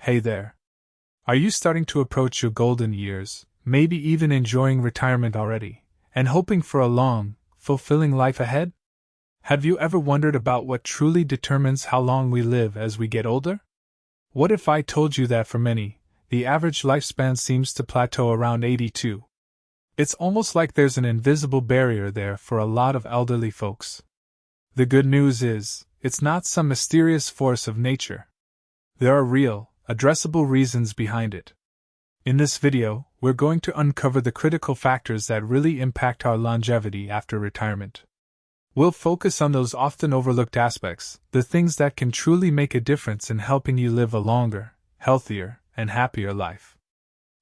Hey there. Are you starting to approach your golden years, maybe even enjoying retirement already, and hoping for a long, fulfilling life ahead? Have you ever wondered about what truly determines how long we live as we get older? What if I told you that for many, the average lifespan seems to plateau around 82? It's almost like there's an invisible barrier there for a lot of elderly folks. The good news is, it's not some mysterious force of nature. There are real, addressable reasons behind it. In this video, we're going to uncover the critical factors that really impact our longevity after retirement. We'll focus on those often overlooked aspects, the things that can truly make a difference in helping you live a longer, healthier, and happier life.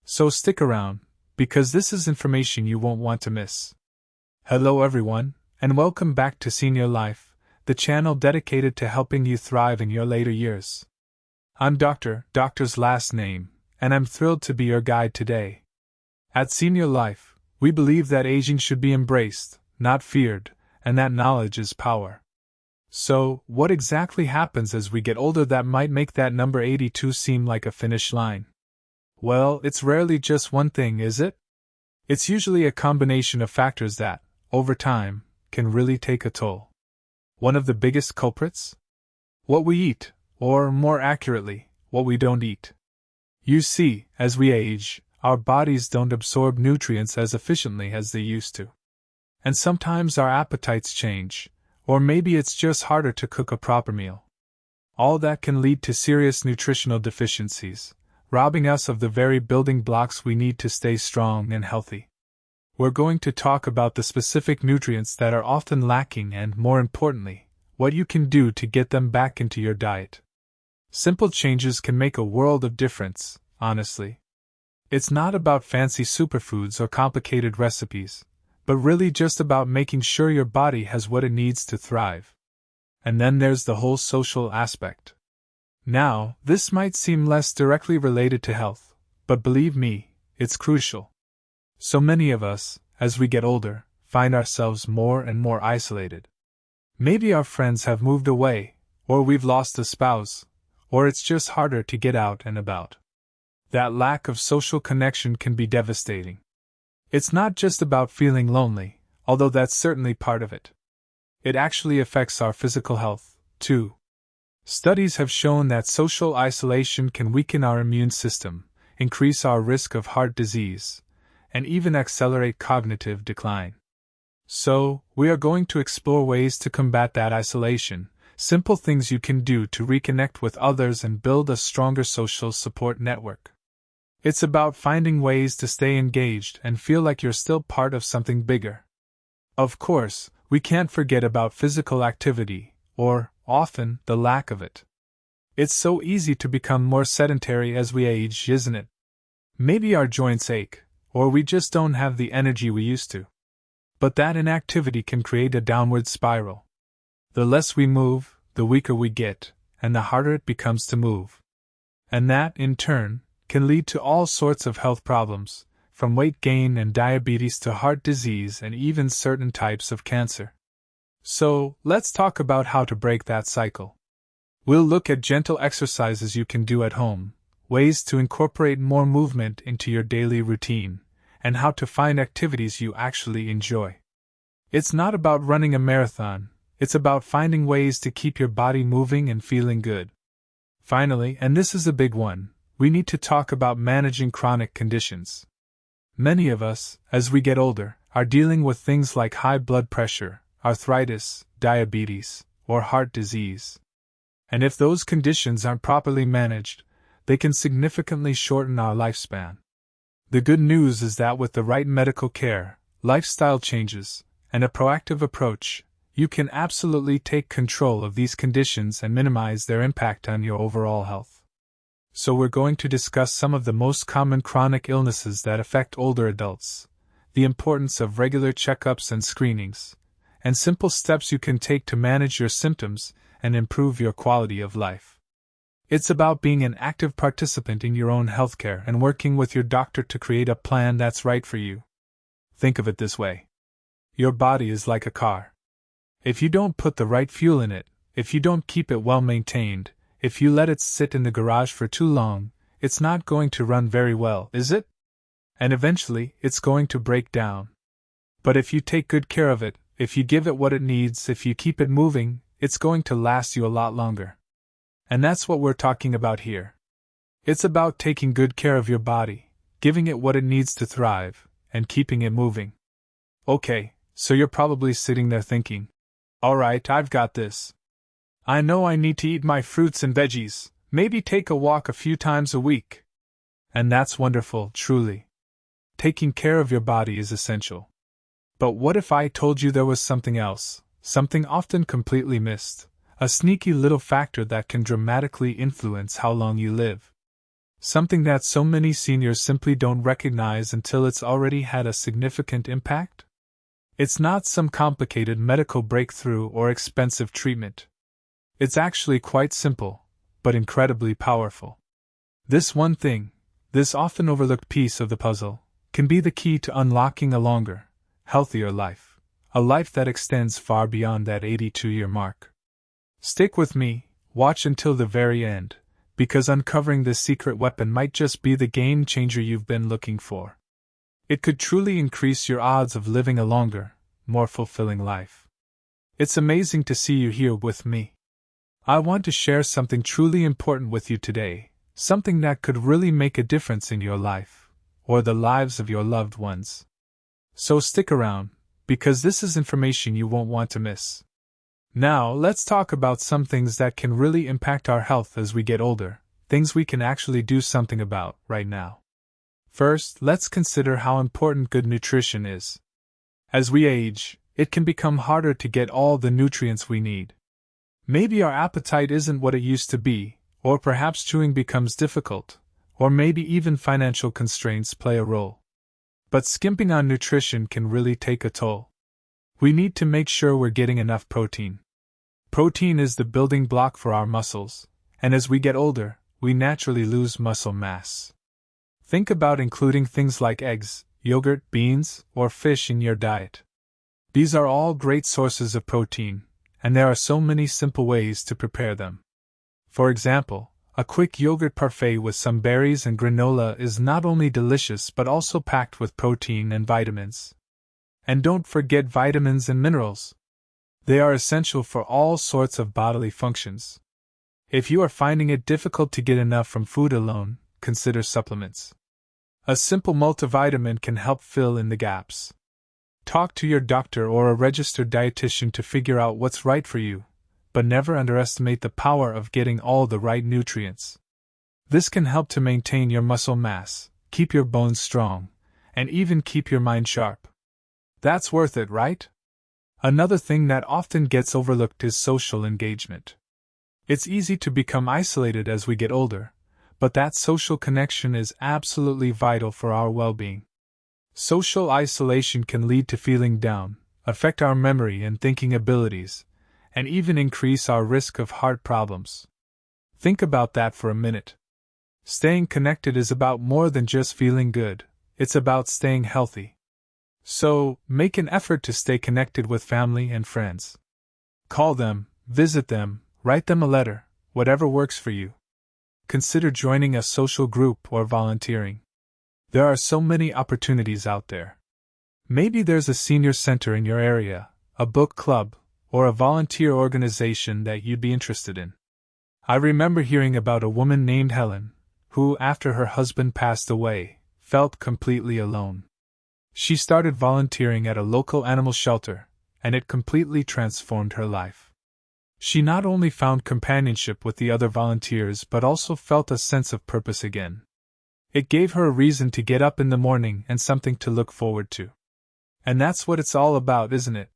So stick around, because this is information you won't want to miss. Hello everyone, and welcome back to Senior Life, the channel dedicated to helping you thrive in your later years. I'm Doctor's last name, and I'm thrilled to be your guide today. At Senior Life, we believe that aging should be embraced, not feared, and that knowledge is power. So, what exactly happens as we get older that might make that number 82 seem like a finish line? Well, it's rarely just one thing, is it? It's usually a combination of factors that, over time, can really take a toll. One of the biggest culprits? What we eat, or more accurately, what we don't eat. You see, as we age, our bodies don't absorb nutrients as efficiently as they used to. And sometimes our appetites change, or maybe it's just harder to cook a proper meal. All that can lead to serious nutritional deficiencies, robbing us of the very building blocks we need to stay strong and healthy. We're going to talk about the specific nutrients that are often lacking and, more importantly, what you can do to get them back into your diet. Simple changes can make a world of difference, honestly. It's not about fancy superfoods or complicated recipes, but really just about making sure your body has what it needs to thrive. And then there's the whole social aspect. Now, this might seem less directly related to health, but believe me, it's crucial. So many of us, as we get older, find ourselves more and more isolated. Maybe our friends have moved away, or we've lost a spouse, or it's just harder to get out and about. That lack of social connection can be devastating. It's not just about feeling lonely, although that's certainly part of it. It actually affects our physical health, too. Studies have shown that social isolation can weaken our immune system, increase our risk of heart disease, and even accelerate cognitive decline. So, we are going to explore ways to combat that isolation, simple things you can do to reconnect with others and build a stronger social support network. It's about finding ways to stay engaged and feel like you're still part of something bigger. Of course, we can't forget about physical activity, or, often, the lack of it. It's so easy to become more sedentary as we age, isn't it? Maybe our joints ache, or we just don't have the energy we used to. But that inactivity can create a downward spiral. The less we move, the weaker we get, and the harder it becomes to move. And that, in turn, can lead to all sorts of health problems, from weight gain and diabetes to heart disease and even certain types of cancer. So, let's talk about how to break that cycle. We'll look at gentle exercises you can do at home, ways to incorporate more movement into your daily routine, and how to find activities you actually enjoy. It's not about running a marathon, it's about finding ways to keep your body moving and feeling good. Finally, and this is a big one, we need to talk about managing chronic conditions. Many of us, as we get older, are dealing with things like high blood pressure, arthritis, diabetes, or heart disease. And if those conditions aren't properly managed, they can significantly shorten our lifespan. The good news is that with the right medical care, lifestyle changes, and a proactive approach, you can absolutely take control of these conditions and minimize their impact on your overall health. So we're going to discuss some of the most common chronic illnesses that affect older adults, the importance of regular checkups and screenings, and simple steps you can take to manage your symptoms and improve your quality of life. It's about being an active participant in your own healthcare and working with your doctor to create a plan that's right for you. Think of it this way. Your body is like a car. If you don't put the right fuel in it, if you don't keep it well maintained, if you let it sit in the garage for too long, it's not going to run very well, is it? And eventually, it's going to break down. But if you take good care of it, if you give it what it needs, if you keep it moving, it's going to last you a lot longer. And that's what we're talking about here. It's about taking good care of your body, giving it what it needs to thrive, and keeping it moving. Okay, so you're probably sitting there thinking, alright, I've got this. I know I need to eat my fruits and veggies, maybe take a walk a few times a week. And that's wonderful, truly. Taking care of your body is essential. But what if I told you there was something else, something often completely missed, a sneaky little factor that can dramatically influence how long you live? Something that so many seniors simply don't recognize until it's already had a significant impact? It's not some complicated medical breakthrough or expensive treatment. It's actually quite simple, but incredibly powerful. This one thing, this often overlooked piece of the puzzle, can be the key to unlocking a longer, healthier life, a life that extends far beyond that 82-year mark. Stick with me, watch until the very end, because uncovering this secret weapon might just be the game changer you've been looking for. It could truly increase your odds of living a longer, more fulfilling life. It's amazing to see you here with me. I want to share something truly important with you today, something that could really make a difference in your life, or the lives of your loved ones. So stick around, because this is information you won't want to miss. Now, let's talk about some things that can really impact our health as we get older, things we can actually do something about right now. First, let's consider how important good nutrition is. As we age, it can become harder to get all the nutrients we need. Maybe our appetite isn't what it used to be, or perhaps chewing becomes difficult, or maybe even financial constraints play a role. But skimping on nutrition can really take a toll. We need to make sure we're getting enough protein. Protein is the building block for our muscles, and as we get older, we naturally lose muscle mass. Think about including things like eggs, yogurt, beans, or fish in your diet. These are all great sources of protein, and there are so many simple ways to prepare them. For example, a quick yogurt parfait with some berries and granola is not only delicious but also packed with protein and vitamins. And don't forget vitamins and minerals. They are essential for all sorts of bodily functions. If you are finding it difficult to get enough from food alone, consider supplements. A simple multivitamin can help fill in the gaps. Talk to your doctor or a registered dietitian to figure out what's right for you, but never underestimate the power of getting all the right nutrients. This can help to maintain your muscle mass, keep your bones strong, and even keep your mind sharp. That's worth it, right? Another thing that often gets overlooked is social engagement. It's easy to become isolated as we get older, but that social connection is absolutely vital for our well-being. Social isolation can lead to feeling down, affect our memory and thinking abilities, and even increase our risk of heart problems. Think about that for a minute. Staying connected is about more than just feeling good, it's about staying healthy. So, make an effort to stay connected with family and friends. Call them, visit them, write them a letter, whatever works for you. Consider joining a social group or volunteering. There are so many opportunities out there. Maybe there's a senior center in your area, a book club, or a volunteer organization that you'd be interested in. I remember hearing about a woman named Helen, who, after her husband passed away, felt completely alone. She started volunteering at a local animal shelter, and it completely transformed her life. She not only found companionship with the other volunteers but also felt a sense of purpose again. It gave her a reason to get up in the morning and something to look forward to. And that's what it's all about, isn't it?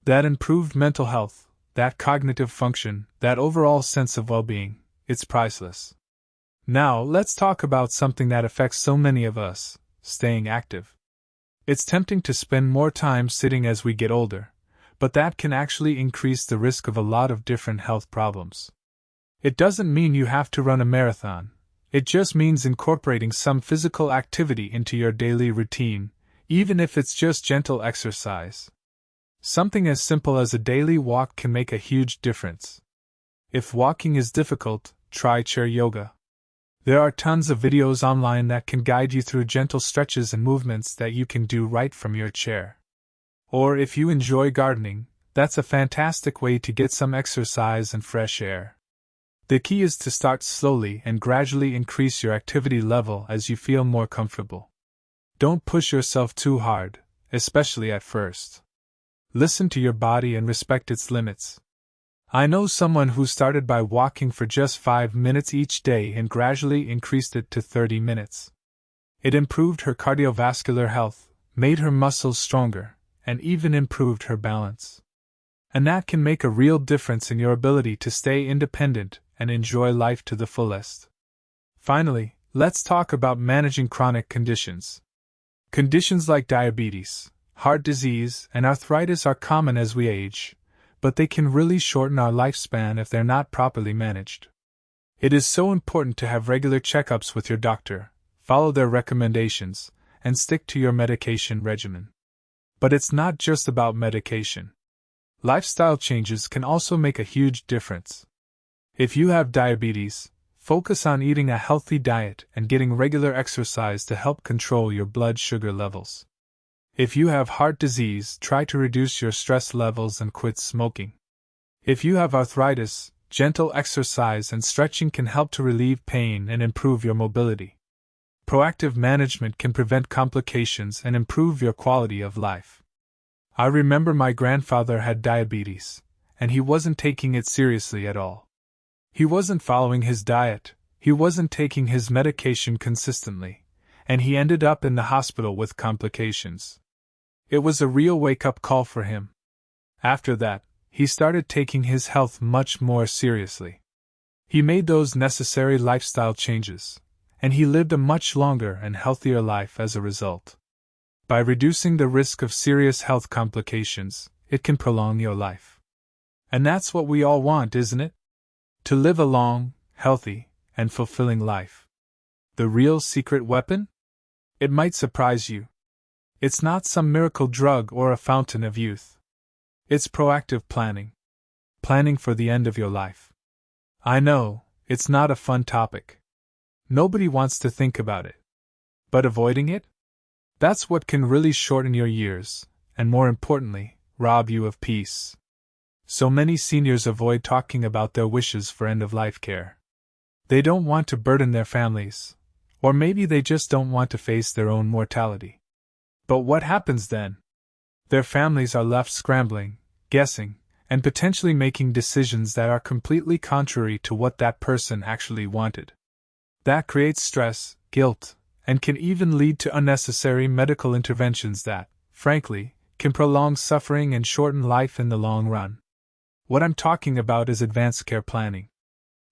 That improved mental health, that cognitive function, that overall sense of well-being, it's priceless. Now, let's talk about something that affects so many of us, staying active. It's tempting to spend more time sitting as we get older, but that can actually increase the risk of a lot of different health problems. It doesn't mean you have to run a marathon. It just means incorporating some physical activity into your daily routine, even if it's just gentle exercise. Something as simple as a daily walk can make a huge difference. If walking is difficult, try chair yoga. There are tons of videos online that can guide you through gentle stretches and movements that you can do right from your chair. Or if you enjoy gardening, that's a fantastic way to get some exercise and fresh air. The key is to start slowly and gradually increase your activity level as you feel more comfortable. Don't push yourself too hard, especially at first. Listen to your body and respect its limits. I know someone who started by walking for just 5 minutes each day and gradually increased it to 30 minutes. It improved her cardiovascular health, made her muscles stronger, and even improved her balance. And that can make a real difference in your ability to stay independent and enjoy life to the fullest. Finally, let's talk about managing chronic conditions. Conditions like diabetes, heart disease, and arthritis are common as we age, but they can really shorten our lifespan if they're not properly managed. It is so important to have regular checkups with your doctor, follow their recommendations, and stick to your medication regimen. But it's not just about medication. Lifestyle changes can also make a huge difference. If you have diabetes, focus on eating a healthy diet and getting regular exercise to help control your blood sugar levels. If you have heart disease, try to reduce your stress levels and quit smoking. If you have arthritis, gentle exercise and stretching can help to relieve pain and improve your mobility. Proactive management can prevent complications and improve your quality of life. I remember my grandfather had diabetes, and he wasn't taking it seriously at all. He wasn't following his diet, he wasn't taking his medication consistently, and he ended up in the hospital with complications. It was a real wake-up call for him. After that, he started taking his health much more seriously. He made those necessary lifestyle changes, and he lived a much longer and healthier life as a result. By reducing the risk of serious health complications, it can prolong your life. And that's what we all want, isn't it? To live a long, healthy, and fulfilling life. The real secret weapon? It might surprise you. It's not some miracle drug or a fountain of youth. It's proactive planning. Planning for the end of your life. I know, it's not a fun topic. Nobody wants to think about it. But avoiding it? That's what can really shorten your years, and more importantly, rob you of peace. So many seniors avoid talking about their wishes for end-of-life care. They don't want to burden their families, or maybe they just don't want to face their own mortality. But what happens then? Their families are left scrambling, guessing, and potentially making decisions that are completely contrary to what that person actually wanted. That creates stress, guilt, and can even lead to unnecessary medical interventions that, frankly, can prolong suffering and shorten life in the long run. What I'm talking about is advanced care planning.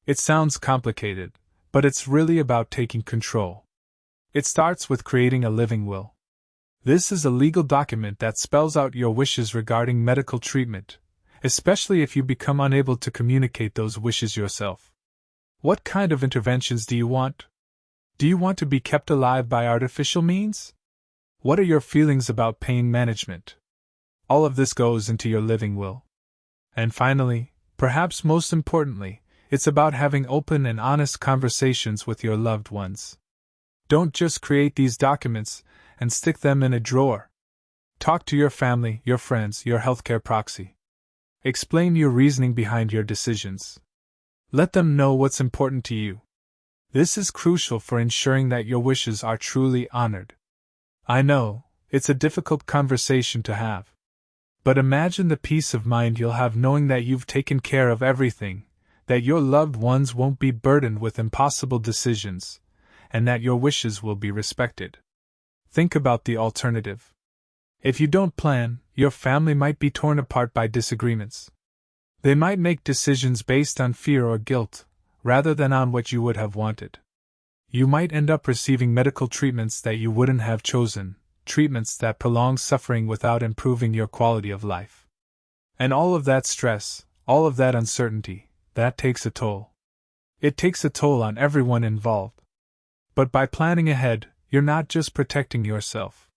It sounds complicated, but it's really about taking control. It starts with creating a living will. This is a legal document that spells out your wishes regarding medical treatment, especially if you become unable to communicate those wishes yourself. What kind of interventions do you want? Do you want to be kept alive by artificial means? What are your feelings about pain management? All of this goes into your living will. And finally, perhaps most importantly, it's about having open and honest conversations with your loved ones. Don't just create these documents and stick them in a drawer. Talk to your family, your friends, your healthcare proxy. Explain your reasoning behind your decisions. Let them know what's important to you. This is crucial for ensuring that your wishes are truly honored. I know, it's a difficult conversation to have. But imagine the peace of mind you'll have knowing that you've taken care of everything, that your loved ones won't be burdened with impossible decisions, and that your wishes will be respected. Think about the alternative. If you don't plan, your family might be torn apart by disagreements. They might make decisions based on fear or guilt, rather than on what you would have wanted. You might end up receiving medical treatments that you wouldn't have chosen, treatments that prolong suffering without improving your quality of life. And all of that stress, all of that uncertainty, that takes a toll. It takes a toll on everyone involved. But by planning ahead, you're not just protecting yourself.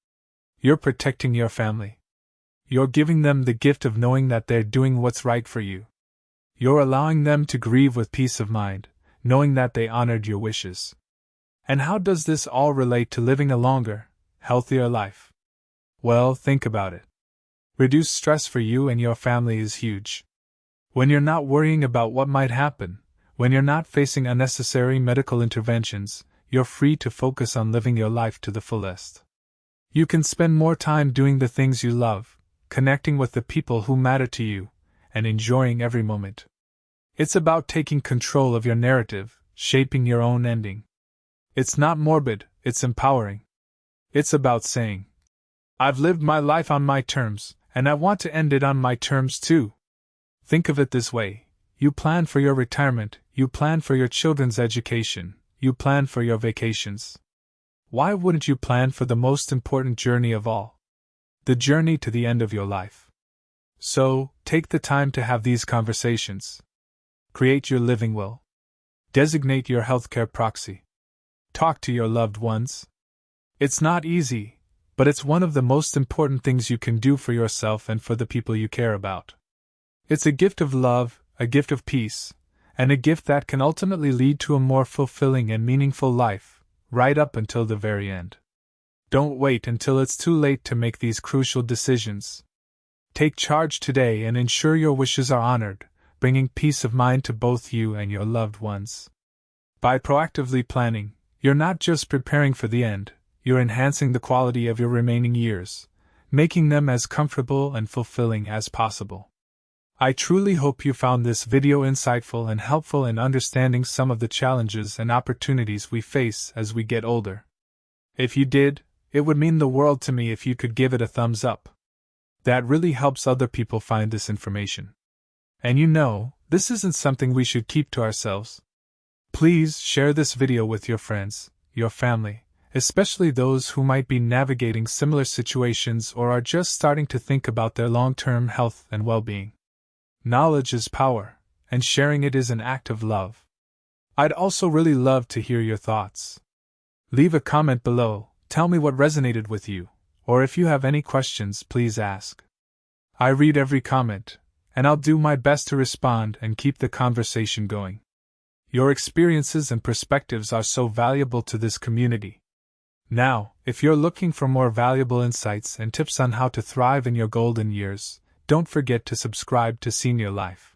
You're protecting your family. You're giving them the gift of knowing that they're doing what's right for you. You're allowing them to grieve with peace of mind, knowing that they honored your wishes. And how does this all relate to living a longer, healthier life? Well, think about it. Reduced stress for you and your family is huge. When you're not worrying about what might happen, when you're not facing unnecessary medical interventions, you're free to focus on living your life to the fullest. You can spend more time doing the things you love, connecting with the people who matter to you, and enjoying every moment. It's about taking control of your narrative, shaping your own ending. It's not morbid, it's empowering. It's about saying, I've lived my life on my terms, and I want to end it on my terms too. Think of it this way: you plan for your retirement, you plan for your children's education, you plan for your vacations. Why wouldn't you plan for the most important journey of all? The journey to the end of your life. So, take the time to have these conversations. Create your living will. Designate your healthcare proxy. Talk to your loved ones. It's not easy, but it's one of the most important things you can do for yourself and for the people you care about. It's a gift of love, a gift of peace, and a gift that can ultimately lead to a more fulfilling and meaningful life, right up until the very end. Don't wait until it's too late to make these crucial decisions. Take charge today and ensure your wishes are honored, bringing peace of mind to both you and your loved ones. By proactively planning, you're not just preparing for the end, you're enhancing the quality of your remaining years, making them as comfortable and fulfilling as possible. I truly hope you found this video insightful and helpful in understanding some of the challenges and opportunities we face as we get older. If you did, it would mean the world to me if you could give it a thumbs up. That really helps other people find this information. And you know, this isn't something we should keep to ourselves. Please share this video with your friends, your family, especially those who might be navigating similar situations or are just starting to think about their long-term health and well-being. Knowledge is power, and sharing it is an act of love. I'd also really love to hear your thoughts. Leave a comment below, tell me what resonated with you, or if you have any questions, please ask. I read every comment, and I'll do my best to respond and keep the conversation going. Your experiences and perspectives are so valuable to this community. Now, if you're looking for more valuable insights and tips on how to thrive in your golden years, don't forget to subscribe to Senior Life.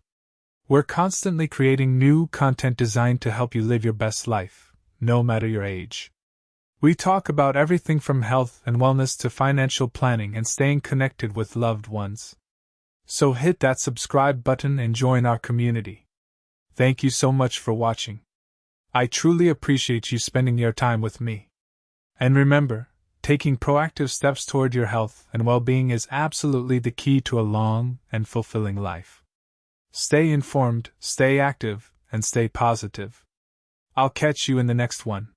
We're constantly creating new content designed to help you live your best life, no matter your age. We talk about everything from health and wellness to financial planning and staying connected with loved ones. So hit that subscribe button and join our community. Thank you so much for watching. I truly appreciate you spending your time with me. And remember, taking proactive steps toward your health and well-being is absolutely the key to a long and fulfilling life. Stay informed, stay active, and stay positive. I'll catch you in the next one.